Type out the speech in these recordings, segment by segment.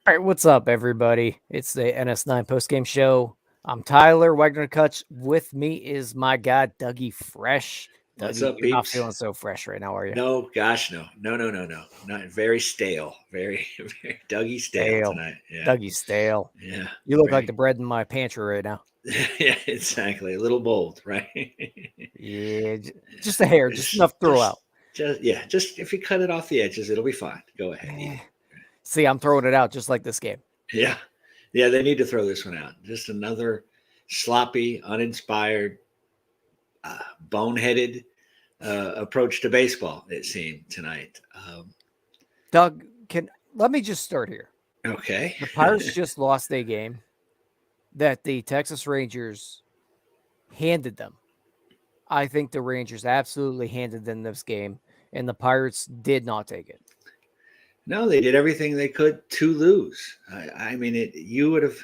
All right, what's up, everybody? It's the NS9 Postgame Show. I'm Tyler Wagner-Kutch. With me is my guy, Dougie Fresh. Dougie, What's up, you're not peeps? feeling so fresh right now, are you? No, gosh, no. Not very stale. Very Dougie stale tonight. Yeah. Dougie stale. Yeah. You look like the bread in my pantry right now. Yeah, exactly. A little bold, right? Yeah, just a hair, just enough to throw out. Just if you cut it off the edges, it'll be fine. Go ahead. Eat it. See, I'm throwing it out just like this game. Yeah. Yeah, they need to throw this one out. Just another sloppy, uninspired, boneheaded approach to baseball, it seemed, tonight. Doug, let me just start here. Okay. The Pirates just lost a game that the Texas Rangers handed them. I think the Rangers absolutely handed them this game, and the Pirates did not take it. No, they did everything they could to lose. I mean, you'd have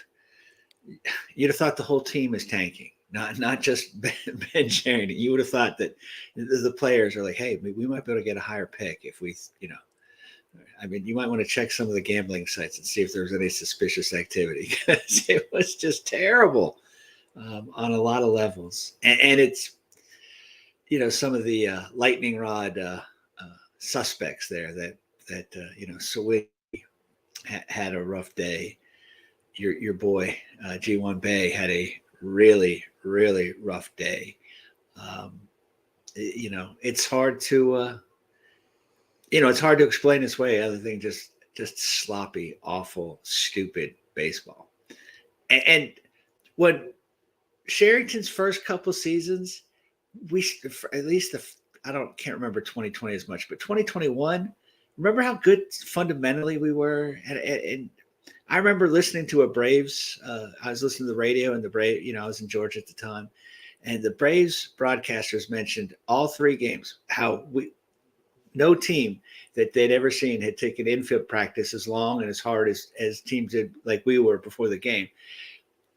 thought the whole team is tanking, not just Ben Sheridan. You would have thought that the players are like, hey, we might be able to get a higher pick if we, I mean, you might want to check some of the gambling sites and see if there's any suspicious activity, because it was just terrible on a lot of levels. And it's, some of the lightning rod suspects there that Sawicki had a rough day. Your boy G1 Bay had a really, really rough day. It's hard to it's hard to explain this way other than just sloppy, awful, stupid baseball. And when Sherrington's first couple seasons, can't remember 2020 as much, but 2021. Remember how good fundamentally we were? And I remember listening to a Braves. I was listening to the radio, and the Braves, I was in Georgia at the time, and the Braves broadcasters mentioned all three games, how no team that they'd ever seen had taken infield practice as long and as hard as teams did, like we were before the game.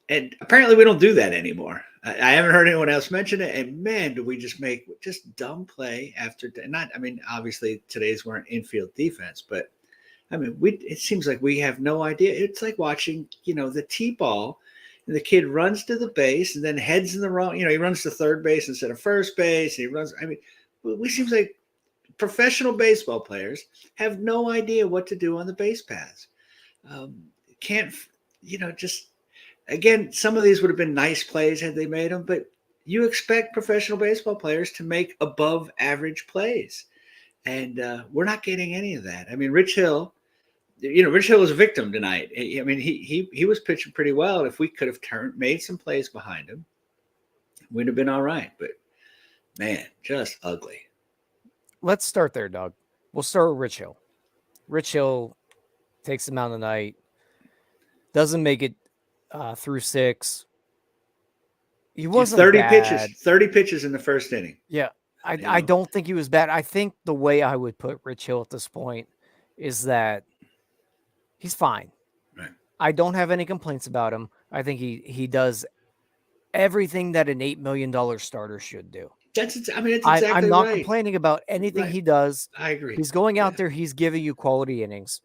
And apparently we don't do that anymore. I haven't heard anyone else mention it. And man, do we just make dumb play after obviously today's weren't infield defense, but I mean, it seems like we have no idea. It's like watching, the T-ball, and the kid runs to the base and then heads in the wrong, he runs to third base instead of first base. And he runs. I mean, we seems like professional baseball players have no idea what to do on the base paths. Again, some of these would have been nice plays had they made them, but you expect professional baseball players to make above average plays. And we're not getting any of that. I mean, Rich Hill was a victim tonight. I mean, he was pitching pretty well. If we could have made some plays behind him, we'd have been all right. But man, just ugly. Let's start there, Doug. We'll start with Rich Hill. Rich Hill takes him out of the night, doesn't make it through six. He wasn't 30 pitches in the first inning. Yeah. I don't think he was bad. I think the way I would put Rich Hill at this point is that he's fine. Right. I don't have any complaints about him. I think he does everything that an $8 million starter should do. That's exactly right. I'm not complaining about anything he does. I agree. He's going out there. He's giving you quality innings.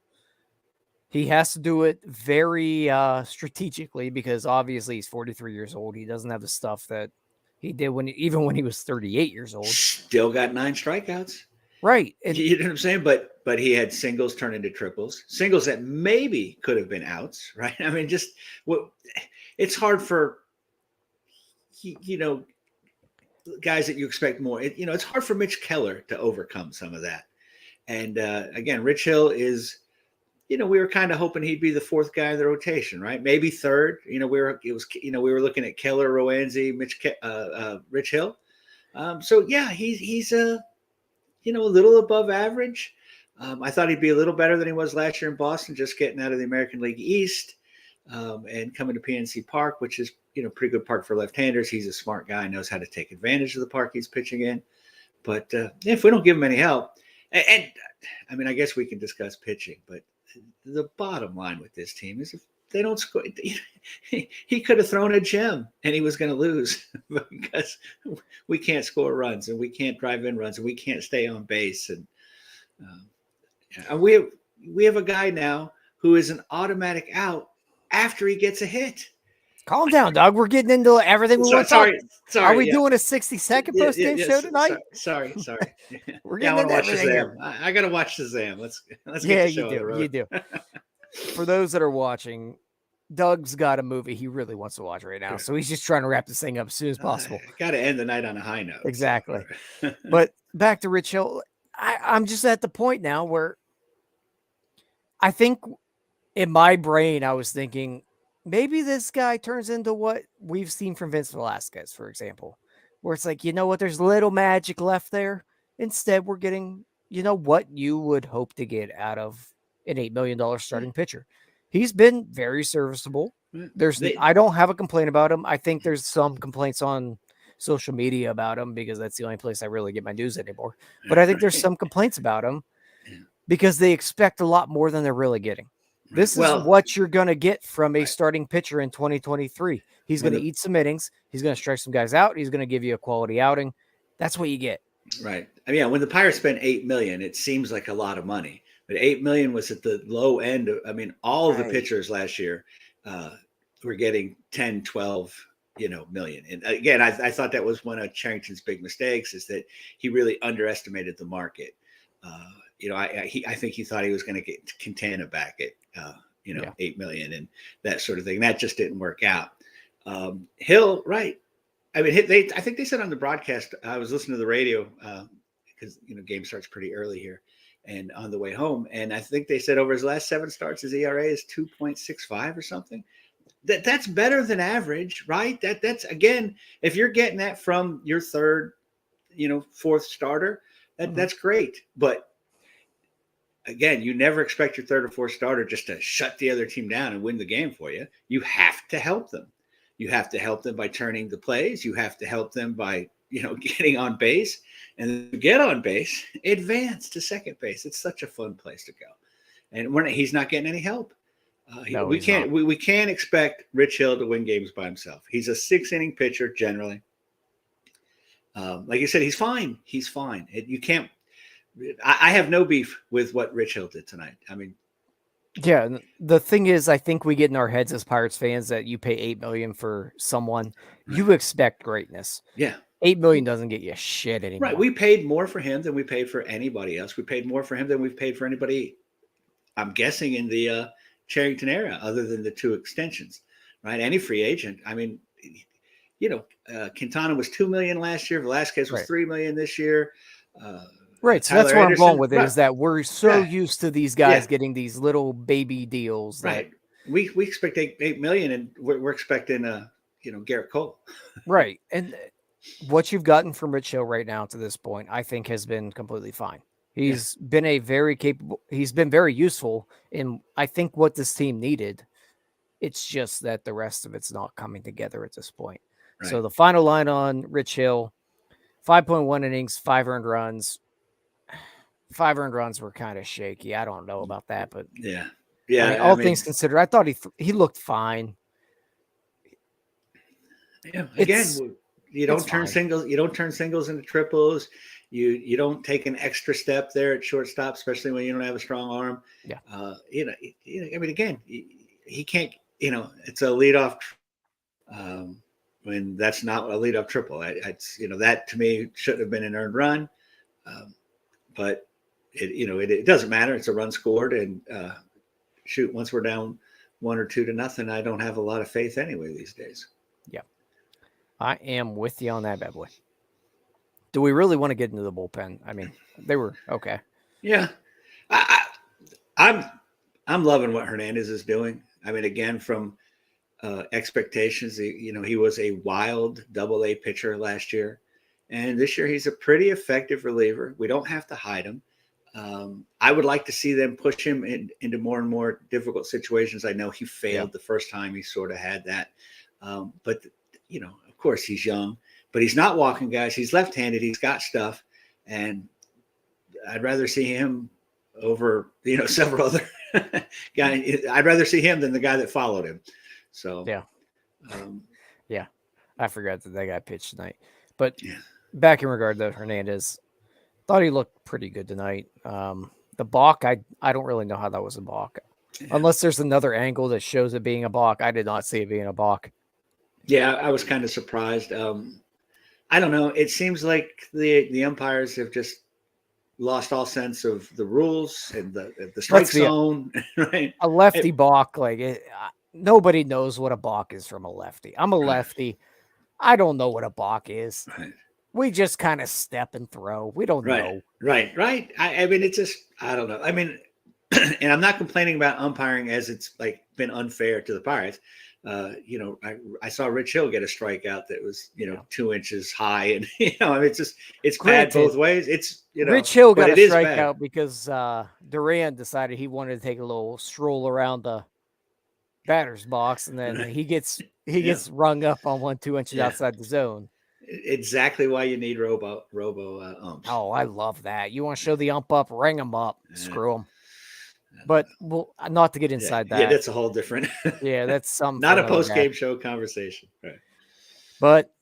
He has to do it very strategically because obviously he's 43 years old. He doesn't have the stuff that he did when he was 38 years old. Still got 9 strikeouts. Right. You know what I'm saying? But he had singles turn into triples, singles that maybe could have been outs, right? I mean, it's hard for, guys that you expect more. It's hard for Mitch Keller to overcome some of that. And again, Rich Hill is, we were kind of hoping he'd be the fourth guy in the rotation, right? Maybe third. We were looking at Keller, Rowanzi, Rich Hill. So yeah, he's a little above average. I thought he'd be a little better than he was last year in Boston, just getting out of the American League East and coming to PNC Park, which is, pretty good park for left-handers. He's a smart guy, knows how to take advantage of the park he's pitching in. But if we don't give him any help, and I mean, I guess we can discuss pitching, but the bottom line with this team is if they don't score, he could have thrown a gem and he was going to lose because we can't score runs and we can't drive in runs and we can't stay on base. And we have a guy now who is an automatic out after he gets a hit. Calm down, Doug. We're getting into everything we want to talk. Sorry. Are we doing a 60-second post-game show tonight? Sorry. We're getting into everything here. I got to watch Shazam. Let's yeah, get the show you do. For those that are watching, Doug's got a movie he really wants to watch right now, so he's just trying to wrap this thing up as soon as possible. Got to end the night on a high note. Exactly. But back to Rich Hill, I'm just at the point now where I think in my brain I was thinking, maybe this guy turns into what we've seen from Vince Velasquez, for example, where it's like, there's little magic left there. Instead, we're getting, what you would hope to get out of an $8 million starting pitcher. He's been very serviceable. I don't have a complaint about him. I think there's some complaints on social media about him because that's the only place I really get my news anymore. But I think there's some complaints about him because they expect a lot more than they're really getting. This is what you're going to get from a starting pitcher in 2023. He's going to eat some innings. He's going to strike some guys out. He's going to give you a quality outing. That's what you get. Right. I mean, when the Pirates spent $8 million, it seems like a lot of money. But $8 million was at the low end. All of the pitchers last year were getting 10, 12, million. And again, I thought that was one of Charrington's big mistakes is that he really underestimated the market. I think he thought he was going to get Quintana back at, 8 million and that sort of thing. That just didn't work out. Hill, right. I mean, I think they said on the broadcast, I was listening to the radio because, game starts pretty early here and on the way home. And I think they said over his last 7 starts, his ERA is 2.65 or something. That's better than average, right? That's again, if you're getting that from your third, fourth starter, that's great. But again, you never expect your third or fourth starter just to shut the other team down and win the game for you. You have to help them. You have to help them by turning the plays. You have to help them by, getting on base, and to get on base, advance to second base. It's such a fun place to go. And he's not getting any help. We can't expect Rich Hill to win games by himself. He's a 6-inning pitcher generally. Like you said, he's fine. He's fine. You can't. I have no beef with what Rich Hill did tonight. I mean, yeah. The thing is, I think we get in our heads as Pirates fans that you pay $8 million for someone, you expect greatness. Yeah, $8 million doesn't get you shit anymore. Right. We paid more for him than we paid for anybody else. We paid more for him than we've paid for anybody. I'm guessing in the Charrington era, other than the 2 extensions. Right. Any free agent. I mean, Quintana was $2 million last year. Velasquez was $3 million this year. Right, so that's where I'm going with it, is that we're so used to these guys getting these little baby deals. Right. We expect $8 million, and we're expecting Garrett Cole. Right, and what you've gotten from Rich Hill right now to this point, I think, has been completely fine. He's been a very capable. He's been very useful in, I think, what this team needed. It's just that the rest of it's not coming together at this point. Right. So the final line on Rich Hill: 5.1 innings, 5 earned runs. 5 earned runs were kind of shaky. I don't know about that, but yeah. I mean, all things considered, I thought he looked fine. Yeah. Again, you don't turn singles. You don't turn singles into triples. You don't take an extra step there at shortstop, especially when you don't have a strong arm. Yeah. I mean, again, he can't. It's a leadoff. When that's not a leadoff triple. That to me shouldn't have been an earned run. But it doesn't matter. It's a run scored, and once we're down 1 or 2 to nothing, I don't have a lot of faith anyway these days. Yeah, I am with you on that, bad boy. Do we really want to get into the bullpen? I mean, they were okay. Yeah, I'm loving what Hernandez is doing. I mean, again, from expectations, he was a wild Double-A pitcher last year. And this year, he's a pretty effective reliever. We don't have to hide him. I would like to see them push him into more and more difficult situations. I know he failed the first time he sort of had that. But, of course, he's young. But he's not walking guys. He's left-handed. He's got stuff. And I'd rather see him over, several other guys. I'd rather see him than the guy that followed him. So, yeah. I forgot that guy pitched tonight. But back in regard to Hernandez, thought he looked pretty good tonight. The balk, I don't really know how that was a balk. Yeah. Unless there's another angle that shows it being a balk. I did not see it being a balk. Yeah, I was kind of surprised. I don't know. It seems like the umpires have just lost all sense of the rules and the strike zone. Right? A lefty balk, nobody knows what a balk is from a lefty. I'm a lefty. I don't know what a balk is. Right. We just kind of step and throw. We don't know. Right. I mean, it's just, I don't know. I mean, and I'm not complaining about umpiring as it's been unfair to the Pirates. I saw Rich Hill get a strikeout that was, 2 inches high, and I mean, it's bad both ways. It's Rich Hill got a strikeout because Duran decided he wanted to take a little stroll around the batter's box, and then he gets rung up on 1-2 inches outside the zone. Exactly why you need robo umps. Oh, I love that. You want to show the ump up, ring them up, screw them. But not to get inside that. Yeah, that's a whole different. Yeah, that's something. Not a post-game show conversation. Right. But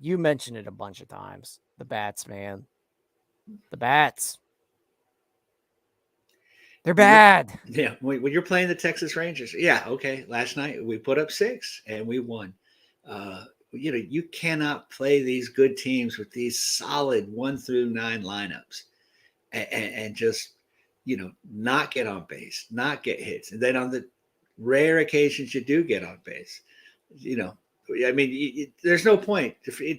you mentioned it a bunch of times. The bats, man. The bats. They're bad. Yeah, when you're playing the Texas Rangers. Yeah, okay. Last night we put up 6 and we won. You cannot play these good teams with these solid 1 through 9 lineups and just, not get on base, not get hits. And then on the rare occasions you do get on base, I mean, there's no point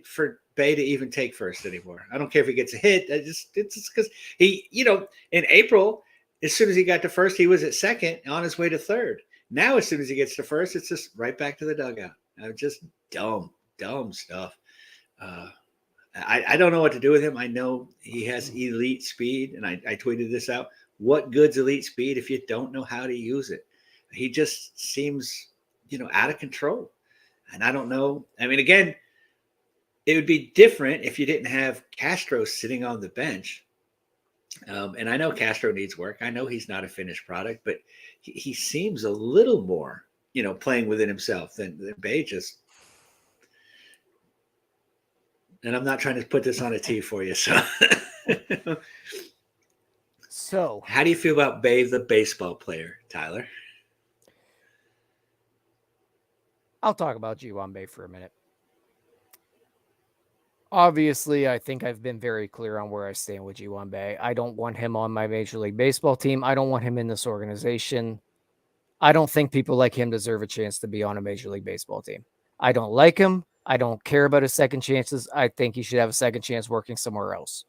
for Bay to even take first anymore. I don't care if he gets a hit. It's because he, in April, as soon as he got to first, he was at second on his way to third. Now, as soon as he gets to first, it's just right back to the dugout. Just dumb stuff. I don't know what to do with him. I know he has elite speed, and I tweeted this out. What good's elite speed if you don't know how to use it? He just seems, out of control. And I don't know. I mean, again, it would be different if you didn't have Castro sitting on the bench. And I know Castro needs work. I know he's not a finished product, but he seems a little more, playing within himself than Bay just. And I'm not trying to put this on a tee for you. So how do you feel about Bay, the baseball player, Tyler? I'll talk about Ji-Hwan Bae for a minute. Obviously, I think I've been very clear on where I stand with Ji-Hwan Bae. I don't want him on my Major League Baseball team. I don't want him in this organization. I don't think people like him deserve a chance to be on a Major League Baseball team. I don't like him. I don't care about his second chances. I think he should have a second chance working somewhere else.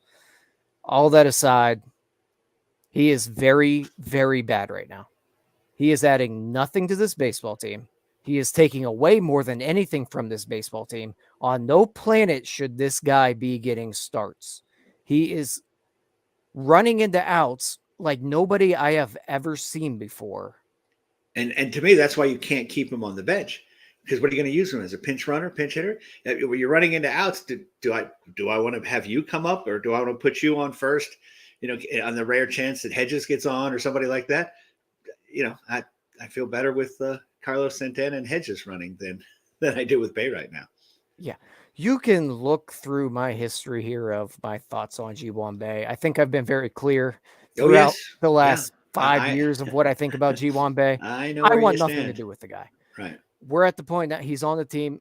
All that aside, he is very, very bad right now. He is adding nothing to this baseball team. He is taking away more than anything from this baseball team. On no planet should this guy be getting starts. He is running into outs like nobody I have ever seen before. And to me, that's why you can't keep him on the bench. Because what are you going to use him as, a pinch runner, pinch hitter? When you're running into outs, do I want to have you come up, or do I want to put you on first? On the rare chance that Hedges gets on or somebody like that. I feel better with Carlos Santana and Hedges running than I do with Bay right now. Yeah, you can look through my history here of my thoughts on Ji-Hwan Bae. I think I've been very clear throughout the last 5 years of what I think about Ji-Hwan Bae. I know. I want nothing to do with the guy. Right. We're at the point that he's on the team.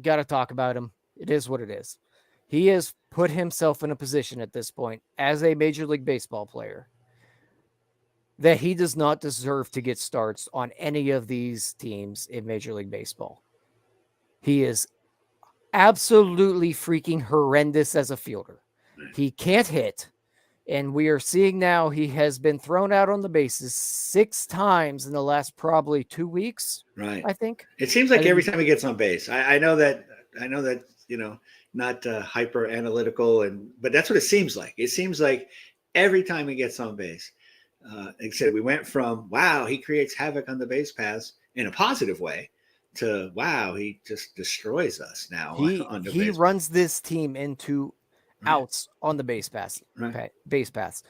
Got to talk about him. It is what it is. He has put himself in a position at this point as a Major League Baseball player that he does not deserve to get starts on any of these teams in Major League Baseball. He is absolutely freaking horrendous as a fielder. He can't hit. And we are seeing now he has been thrown out on the bases 6 times in the last probably 2 weeks. Right. I think. It seems like every time he gets on base. I know that, hyper analytical, but that's what it seems like. It seems like every time he gets on base, like I said, we went from wow, he creates havoc on the base paths in a positive way to wow, he just destroys us now on the He base runs this team into path. outs on the base paths. Right. Base paths.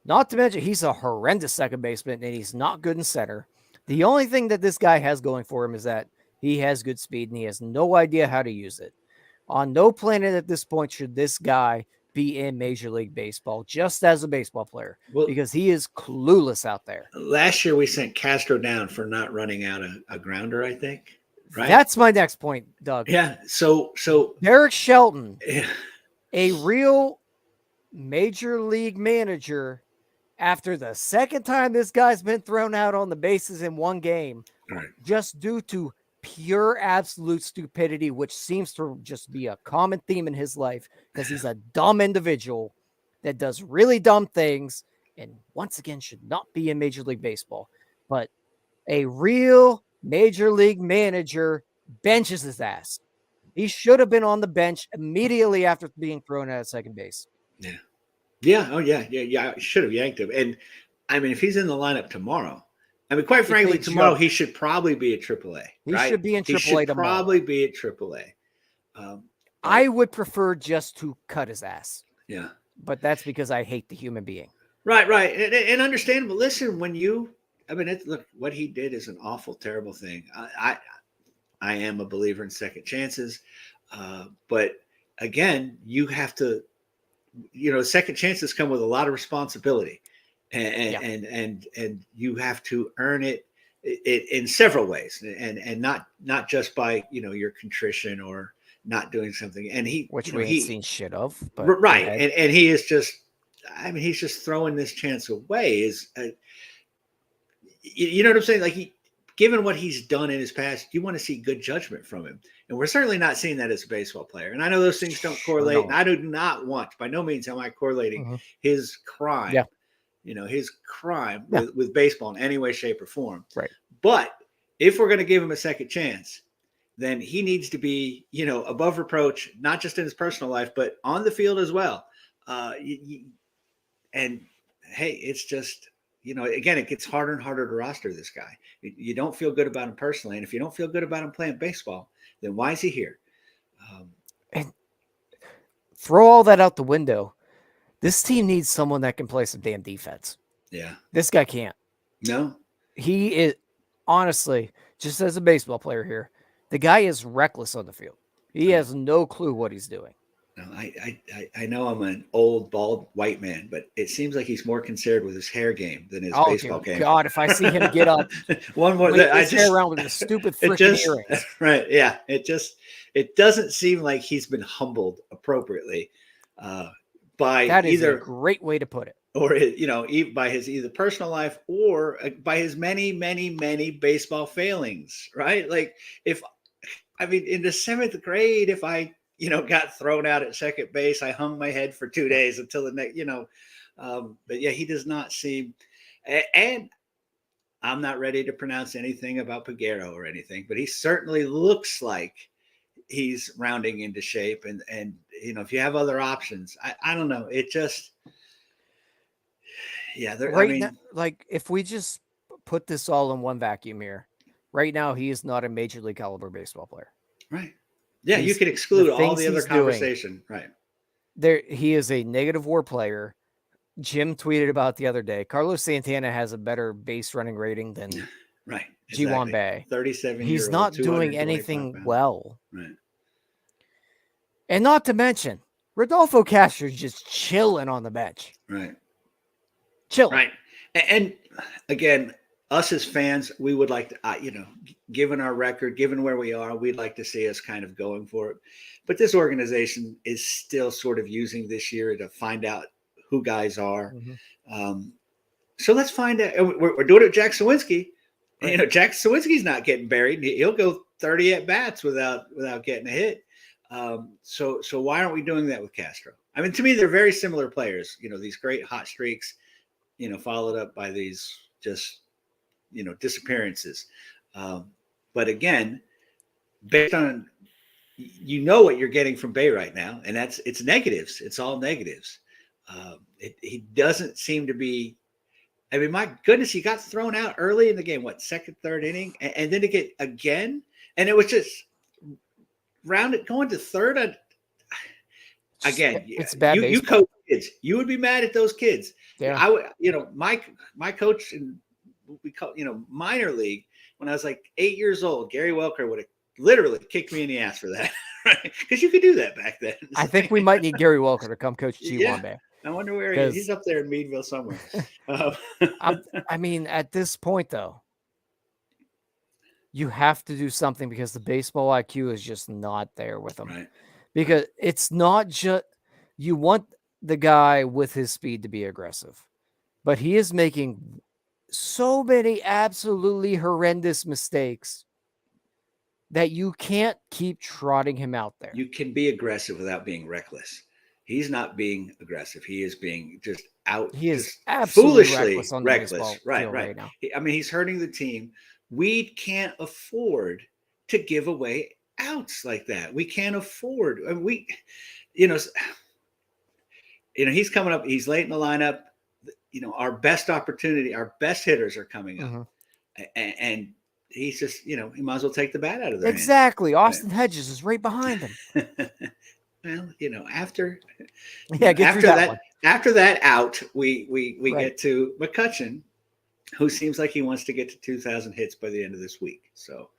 Not to mention he's a horrendous second baseman and he's not good in center. The only thing that this guy has going for him is that he has good speed and he has no idea how to use it. On no planet at this point should this guy be in Major League Baseball just as a baseball player, Well, because he is clueless out there. last year we sent Castro down for not running out a grounder, I think. Right. That's my next point, Doug. Yeah. So Derek Shelton, yeah. a real Major League manager, after the second time this guy's been thrown out on the bases in one game, Right. just due to pure absolute stupidity, which seems to just be a common theme in his life because he's a dumb individual that does really dumb things and once again should not be in Major League Baseball. But a real Major League manager benches his ass. He should have been on the bench immediately after being thrown out at second base. Yeah. Yeah. Oh, yeah. Yeah. I should have yanked him. And I mean, if he's in the lineup tomorrow, I mean, quite frankly, tomorrow he should probably be at AAA. He right? should be in AAA he should tomorrow. Probably be at AAA. I would prefer just to cut his ass. Yeah. But that's because I hate the human being. Right. And understandable. Listen, look, what he did is an awful, terrible thing. I am a believer in second chances. But again, you have to, second chances come with a lot of responsibility, and you have to earn it in several ways, and not just by your contrition or not doing something. And which we ain't seen shit of, but right. And he is just, he's just throwing this chance away. You know what I'm saying? Like given what he's done in his past, you want to see good judgment from him. And we're certainly not seeing that as a baseball player. And I know those things don't correlate. Sure, and I do not want, by no means am I correlating his crime, his crime with baseball in any way, shape, or form. Right. But if we're going to give him a second chance, then he needs to be, above reproach, not just in his personal life, but on the field as well. And hey, it's just, again, it gets harder and harder to roster this guy. You don't feel good about him personally. And if you don't feel good about him playing baseball, then why is he here? And throw all that out the window. This team needs someone that can play some damn defense. Yeah. This guy can't. No. He is, honestly, just as a baseball player here, the guy is reckless on the field. He has no clue what he's doing. No, I know I'm an old, bald, white man, but it seems like he's more concerned with his hair game than his baseball game. God, if I see him get up, one more, hair around with his stupid freaking earrings. Right? Yeah, it doesn't seem like he's been humbled appropriately by that is either a great way to put it, or by his either personal life or by his many, many, many baseball failings. Right? Like in the 7th grade, if I got thrown out at second base, I hung my head for 2 days until the next, but yeah, he does not seem, and I'm not ready to pronounce anything about Peguero or anything, but he certainly looks like he's rounding into shape. And if you have other options, I don't know. It just, yeah. Now, like if we just put this all in one vacuum here, right now, he is not a major league caliber baseball player. Right. Yeah, you could exclude all the other conversation. Right. He is a negative WAR player. Jim tweeted about the other day. Carlos Santana has a better base running rating than right. Ji-Hwan Bae. 37. He's not doing anything pounds. well. Right. And not to mention, Rodolfo Castro's just chilling on the bench. Right. Chilling. Right. And again, us as fans, we would like to, given our record, given where we are, we'd like to see us kind of going for it. But this organization is still sort of using this year to find out who guys are. So let's find out. We're doing it with Jack Sawinski. Right. Jack Sawinski's not getting buried. He'll go 30 at bats without getting a hit. So why aren't we doing that with Castro? I mean, to me, they're very similar players. These great hot streaks, followed up by these just disappearances. But again, based on you know what you're getting from Bay right now, and it's negatives. It's all negatives. He doesn't seem to be. I mean, my goodness, he got thrown out early in the game. What, second, third inning, and then to get again, and it was just rounded going to third. Again, it's bad. You coach kids. You would be mad at those kids. Yeah, I would. My coach in we call minor league when I was like 8 years old, Gary Welker would have literally kicked me in the ass for that, right? Because you could do that back then. I think we might need Gary Welker to come coach G1 Bay. I wonder where he is. He's up there in Meadville somewhere. I mean, at this point, though, you have to do something because the baseball IQ is just not there with him. Right. Because it's not just you want the guy with his speed to be aggressive, but he is making so many absolutely horrendous mistakes that you can't keep trotting him out there. You can be aggressive without being reckless. He's not being aggressive. He is being just out. He is absolutely foolishly reckless. Right now. I mean, he's hurting the team. We can't afford to give away outs like that. We can't afford. I mean, he's coming up. He's late in the lineup. Our best opportunity, our best hitters are coming up, and he's just, he might as well take the bat out of there. Exactly. Austin Hedges is right behind him. Well, after that out, we get to McCutchen, who seems like he wants to get to 2,000 hits by the end of this week. So,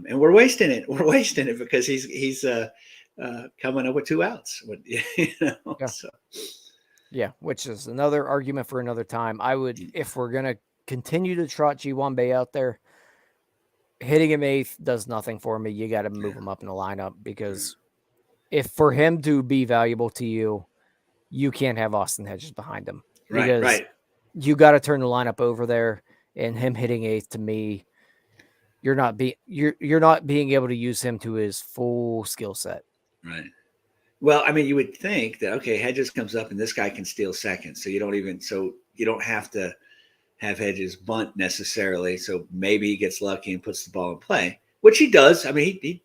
and we're wasting it. We're wasting it because he's coming up with 2 outs. So. Yeah, which is another argument for another time. I would, if we're gonna continue to trot G1 Bay out there, hitting him 8th does nothing for me. You got to move him up in the lineup because if for him to be valuable to you, you can't have Austin Hedges behind him. Because you got to turn the lineup over there, and him hitting 8th to me, you're not being able to use him to his full skill set. Right. Well, I mean, you would think that, okay, Hedges comes up and this guy can steal second. So you don't have to have Hedges bunt necessarily. So maybe he gets lucky and puts the ball in play, which he does. I mean, he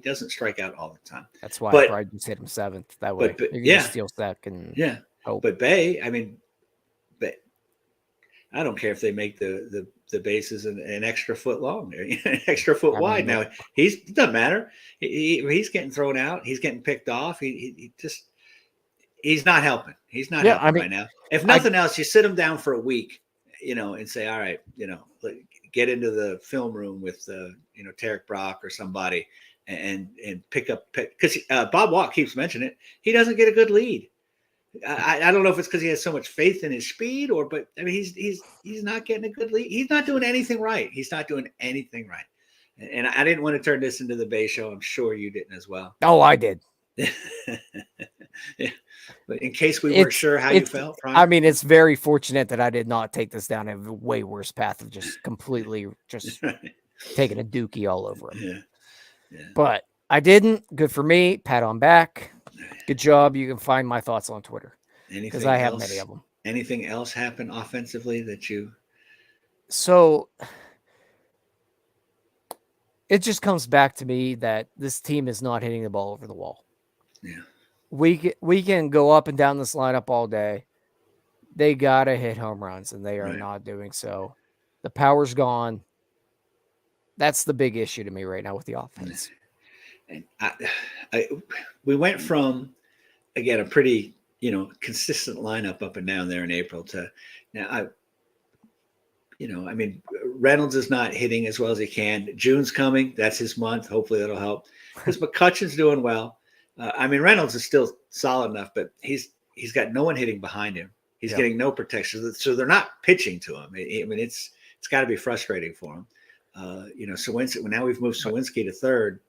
doesn't strike out all the time. That's why I probably just hit him 7th that way. But you can steal second. Yeah. Hope. But Bay, I don't care if they make the bases an extra foot long, an extra foot wide. Now it doesn't matter. He's getting thrown out. He's getting picked off. He's not helping. He's not helping right now. If nothing else, you sit him down for a week, and say, all right, get into the film room with Tarek Brock or somebody and pick up because Bob Watt keeps mentioning it. He doesn't get a good lead. I don't know if it's because he has so much faith in his speed but I mean, he's not getting a good lead. He's not doing anything right. He's not doing anything right. And I didn't want to turn this into the Bay Show. I'm sure you didn't as well. Oh, I did. Yeah. But in case we weren't sure how you felt, Brian. I mean, it's very fortunate that I did not take this down a way worse path of just completely taking a dookie all over him. Yeah. But I didn't. Good for me. Pat on back. Good job. You can find my thoughts on Twitter because I have many of them. Anything else happen offensively that you? So it just comes back to me that this team is not hitting the ball over the wall. Yeah. We can go up and down this lineup all day. They got to hit home runs, and they are not doing so. The power's gone. That's the big issue to me right now with the offense. And we went from, again, a pretty, consistent lineup up and down there in April to now. I mean, Reynolds is not hitting as well as he can. June's coming. That's his month. Hopefully that'll help because McCutchen's doing well. I mean, Reynolds is still solid enough, but he's got no one hitting behind him. He's getting no protection. So they're not pitching to him. I mean, it's got to be frustrating for him. Sawinski, now we've moved Sawinski to third.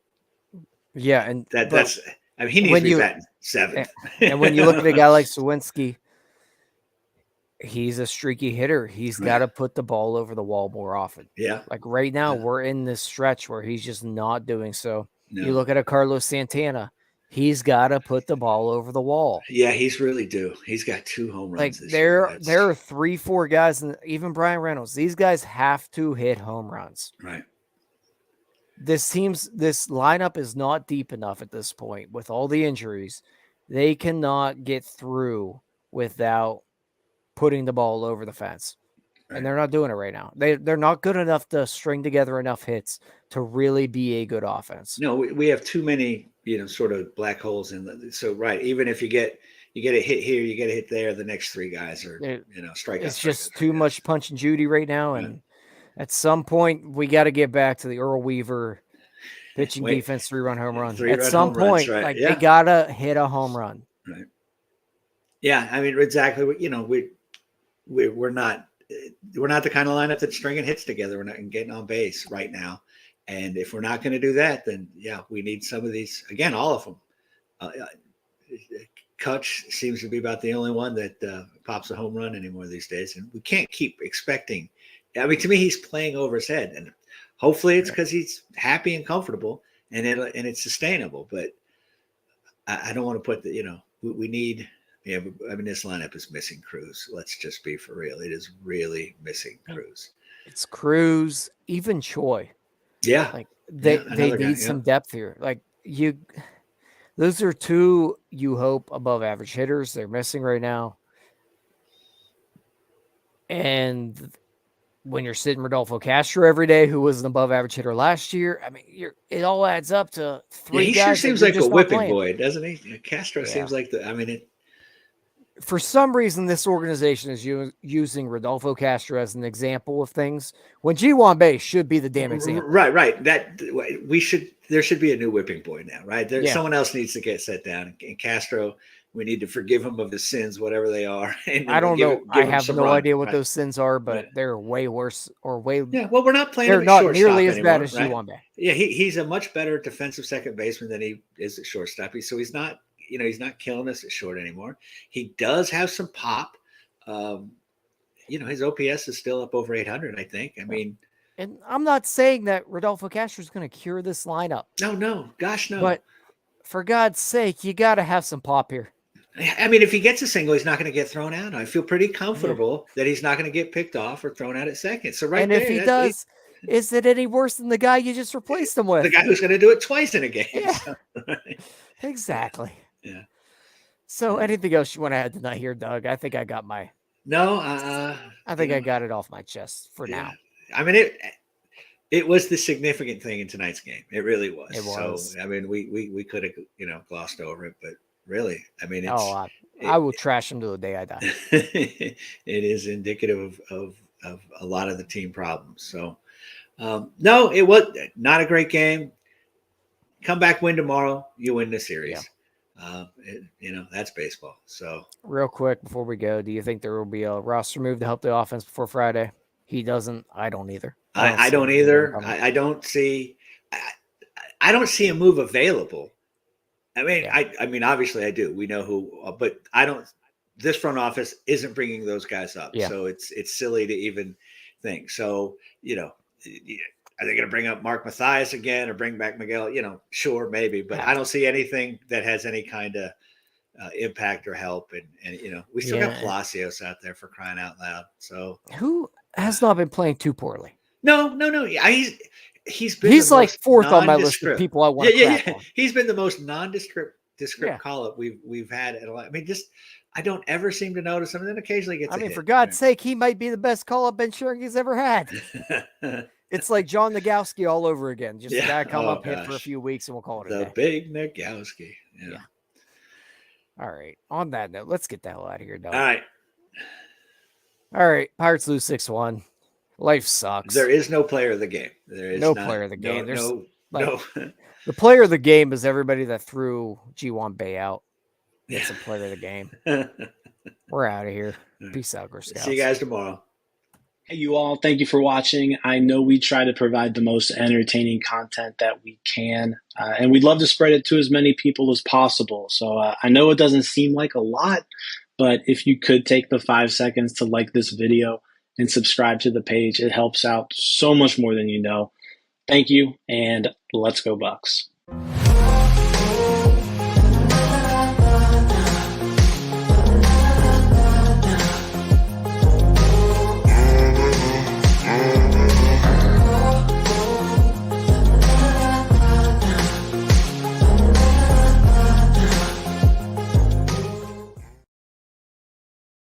Yeah, and that's. I mean, he needs to be batting 7th. And when you look at a guy like Sawinski, he's a streaky hitter. He's got to put the ball over the wall more often. Yeah, like right now, we're in this stretch where he's just not doing so. No. You look at a Carlos Santana. He's got to put the ball over the wall. Yeah, he's really due. He's got 2 home runs. Like this there year. are 3-4 guys, and even Brian Reynolds. These guys have to hit home runs. Right. this lineup is not deep enough at this point with all the injuries. They cannot get through without putting the ball over the fence. Right. And they're not doing it right now. They're not good enough to string together enough hits to really be a good offense. No, we have too many, sort of black holes so right. Even if you get a hit here, you get a hit there, the next three guys are, strikeouts. It's just too much punch and Judy right now. And at some point we got to get back to the Earl Weaver pitching defense, 3-run home run. At some point, right. They got to hit a home run. Right. Yeah. I mean, exactly. We're not the kind of lineup that's stringing hits together. We're not getting on base right now. And if we're not going to do that, then we need some of these, again, all of them. Kutch seems to be about the only one that pops a home run anymore these days. And we can't keep expecting. I mean, to me, he's playing over his head, and hopefully it's because he's happy and comfortable and it's sustainable. But I don't want to put we need. Yeah, I mean, this lineup is missing Cruz. Let's just be for real. It is really missing Cruz. It's Cruz, even Choi. Yeah. Like they need some depth here. Like those are two, you hope, above average hitters. They're missing right now. And when you're sitting Rodolfo Castro every day, who was an above average hitter last year, I mean, it all adds up to three guys. He sure seems like a whipping boy, doesn't he? Castro seems like for some reason, this organization is using Rodolfo Castro as an example of things when G1 Base should be the damn example. Right. There should be a new whipping boy now, right? Someone else needs to get set down. And Castro, we need to forgive him of his sins, whatever they are. And I don't know. I have no idea what those sins are, but they're way worse or way. Yeah. Well, we're not playing. They're not nearly as bad as G1 Base. Yeah. He's a much better defensive second baseman than he is at shortstop. So he's not. He's not killing us at short anymore. He does have some pop. His OPS is still up over 800, I think. I mean, and I'm not saying that Rodolfo Castro is going to cure this lineup. No. Gosh, no. But for God's sake, you got to have some pop here. I mean, if he gets a single, he's not going to get thrown out. I feel pretty comfortable that he's not going to get picked off or thrown out at second. So if he does, is it any worse than the guy you just replaced him with? The guy who's going to do it twice in a game. Yeah. So, right. Exactly. Yeah. So anything else you want to add tonight here, Doug? I think I got I think I got it off my chest for now. I mean, it was the significant thing in tonight's game. It really was. It was. So I mean, we could have glossed over it, but really, I mean, I will trash him to the day I die. It is indicative of a lot of the team problems. So no, it was not a great game. Come back, win tomorrow, you win the series. Yeah. That's baseball. So real quick before we go, do you think there will be a roster move to help the offense before Friday? He doesn't. I don't either. I don't either. I don't see a move available. I mean, I mean, obviously I do. We know who, but I don't. This front office isn't bringing those guys up, so it's silly to even think. So are they going to bring up Mark Mathias again or bring back Miguel? Sure, maybe, but I don't see anything that has any kind of impact or help. And we still got Palacios out there for crying out loud. So who has not been playing too poorly? No. He's like fourth on my list of people I want to crack on. He's been the most nondescript call up we've had at a lot. I mean, I don't ever seem to notice him. And then occasionally gets. For God's sake, he might be the best call up Ben Sherring he's ever had. It's like John Nagowski all over again. Just a guy come up, hit for a few weeks, and we'll call it a day. The big Nagowski. Yeah. All right. On that note, let's get the hell out of here, Doug. All right. Pirates lose 6-1. Life sucks. There is no player of the game. There is no player of the game. No. The player of the game is everybody that threw G1 Bay out. It's a player of the game. We're out of here. Peace out, Girl Scouts. See you guys tomorrow. Hey, you all. Thank you for watching. I know we try to provide the most entertaining content that we can, and we'd love to spread it to as many people as possible. So I know it doesn't seem like a lot, but if you could take the 5 seconds to like this video and subscribe to the page, it helps out so much more than you know. Thank you, and let's go Bucks.